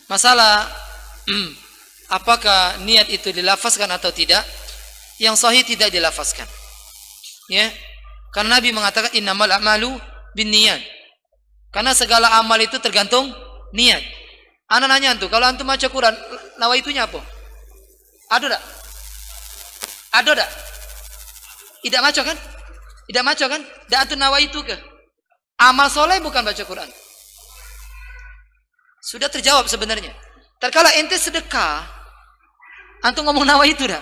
Masalah apakah niat itu dilafazkan atau tidak? Yang sahih tidak dilafazkan. Ya. Karena Nabi mengatakan innamal a'malu binniyat. Karena segala amal itu tergantung niat. Ana nanya antum, kalau antum baca Quran, nawaitunya apa? Ada tak? Ada tak? Tidak maco kan? Tidak maco kan? Tidak antum nawaitu ke? Amal soleh bukan baca Quran. Sudah terjawab sebenarnya. Terkala ente sedekah, antum ngomong nawaitu dah?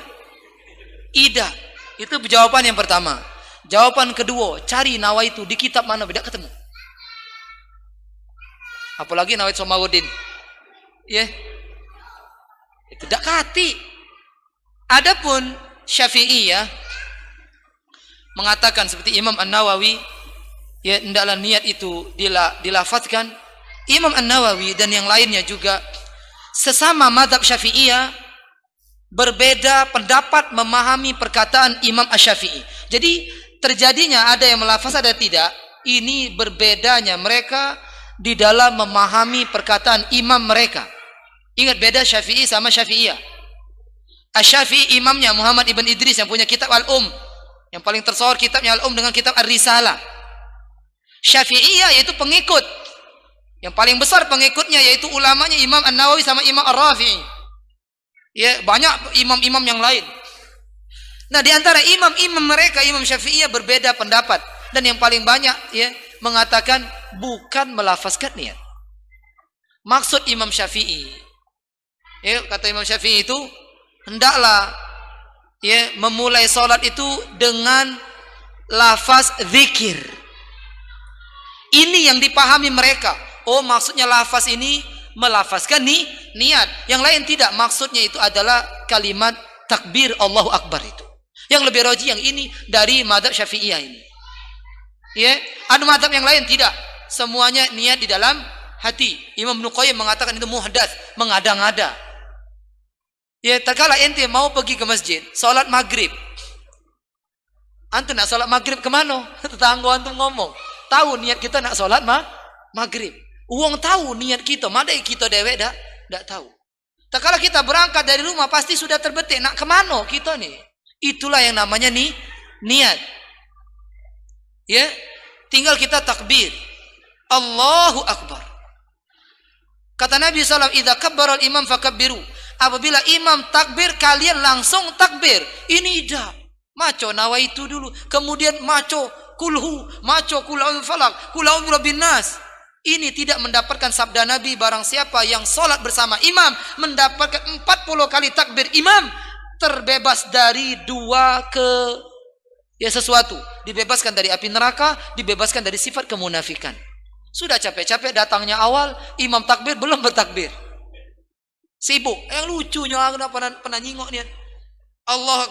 Tidak. Itu jawaban yang pertama. Jawaban kedua, cari nawaitu di kitab mana tidak ketemu. Apalagi nawait Somawuddin. Ya. Itu dak kati. Adapun Syafi'iyah mengatakan seperti Imam An-Nawawi, ya hendaklah niat itu dilafazkan. Imam An-Nawawi dan yang lainnya juga sesama mazhab Syafi'iyah berbeda pendapat memahami perkataan Imam Asy-Syafi'i. Jadi terjadinya ada yang melafaz ada tidak, ini berbedanya mereka di dalam memahami perkataan imam mereka. Ingat beda Syafi'i sama Syafi'iyah. Asy-Syafi'i imamnya Muhammad ibn Idris yang punya kitab Al-Um, yang paling tersohor kitabnya Al-Um dengan kitab Ar-Risalah. Syafi'iyah yaitu pengikut, yang paling besar pengikutnya yaitu ulamanya Imam An-Nawawi sama Imam Ar-Rafi'i. Ya, banyak imam-imam yang lain. Nah, di antara imam-imam mereka, Imam Syafi'iyah berbeda pendapat, dan yang paling banyak ya mengatakan bukan melafazkan niat. Maksud Imam Syafi'i, ya kata Imam Syafi'i itu hendaklah ya memulai salat itu dengan lafaz zikir. Ini yang dipahami mereka. Oh, maksudnya lafaz ini melafazkan niat. Yang lain tidak. Maksudnya itu adalah kalimat takbir Allahu Akbar itu. Yang lebih roji yang ini dari mazhab Syafi'iyah ini. Ya, ada mazhab yang lain tidak. Semuanya niat di dalam hati. Imam Ibnu Qayyim mengatakan itu muhdats, mengada-ngada. Ya, terkala ente mau pergi ke masjid, salat maghrib. Antum nak salat maghrib kemana? Tetangga antum ngomong, tahu niat kita nak salat maghrib. Uang tahu niat kita, madai kita dewek dak tahu. Terkala kita berangkat dari rumah pasti sudah terbetik nak kemana kita nih. Itulah yang namanya niat. Ya, tinggal kita takbir. Allahu Akbar. Kata Nabi SAW, idza kabbara al-imam fakabbiru. Apabila imam takbir, kalian langsung takbir. Ini dah. Maco nawaitu dulu. Kemudian maco kulhu, maco kul'ul falak, kul'ul rabbin nas. Ini tidak mendapatkan sabda Nabi, barang siapa yang sholat bersama imam mendapatkan 40 kali takbir imam, terbebas dari sesuatu. Dibebaskan dari api neraka, dibebaskan dari sifat kemunafikan. Sudah capek-capek datangnya awal, imam takbir belum bertakbir. Sibuk. Yang lucunya aku pernah nyingok nih. Allah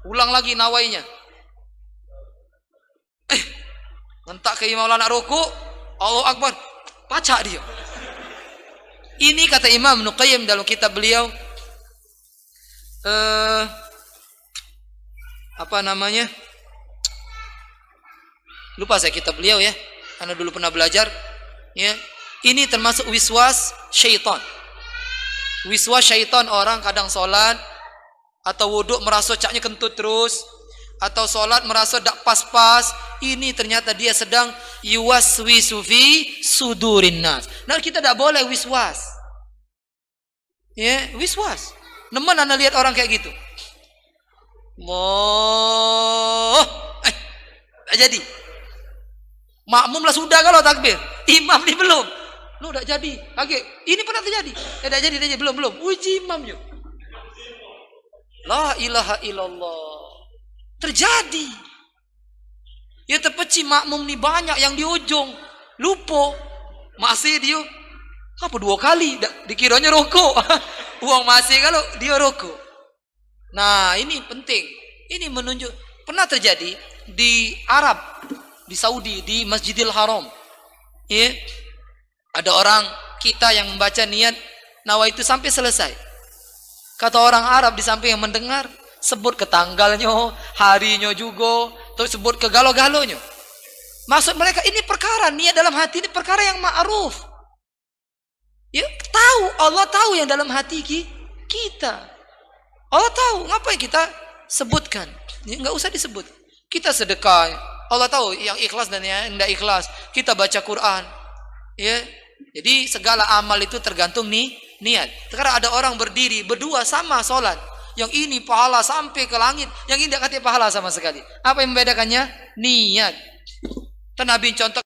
ulang lagi nawainya. Ngentak ke imam nak ruku, Allahu Akbar. Baca dia. Ini kata Imam Ibnu Qayyim dalam kitab beliau apa namanya? Lupa saya kitab beliau ya. Karena dulu pernah belajar ya. Ini termasuk wiswas syaitan. Wiswas syaitan, orang kadang sholat atau wuduk merasa caknya kentut terus, atau sholat merasa dak pas-pas. Ini ternyata dia sedang yuwaswisu fi sudurin nas. Nah, kita tidak boleh wiswas. Ya, wiswas. Nemen anda lihat orang kayak gitu. Tak jadi. Makmum lah sudah kalau takbir. Imam ni belum. Lu tak jadi. Kaget. Ini pernah terjadi. Tak jadi. Belum. Uji imam yuk. La ilaha illallah. Terjadi. Ya terpeci makmum ni banyak yang di ujung. Lupa. Masih dia. Apa 2 kali? Dikiranya rokok. Uang masih kalau dia rokok. Nah ini penting. Ini menunjuk. Pernah terjadi di Arab. Di Saudi, di Masjidil Haram. Ya. Ada orang kita yang membaca niat nawaitu sampai selesai. Kata orang Arab di samping yang mendengar, sebut ke tanggalnya, harinya juga, terus sebut ke galo-galonya. Maksud mereka ini perkara niat dalam hati, ini perkara yang ma'ruf. Ya tahu, Allah tahu yang dalam hati kita. Allah tahu, ngapain kita sebutkan? Ya, nggak usah disebut. Kita sedekah, Allah tahu yang ikhlas dan yang tidak ikhlas. Kita baca Quran, ya. Jadi segala amal itu tergantung niat. Sekarang ada orang berdiri berdua sama sholat, yang ini pahala sampai ke langit, yang ini tidak katanya pahala sama sekali. Apa yang membedakannya? Niat. Dan Nabi contoh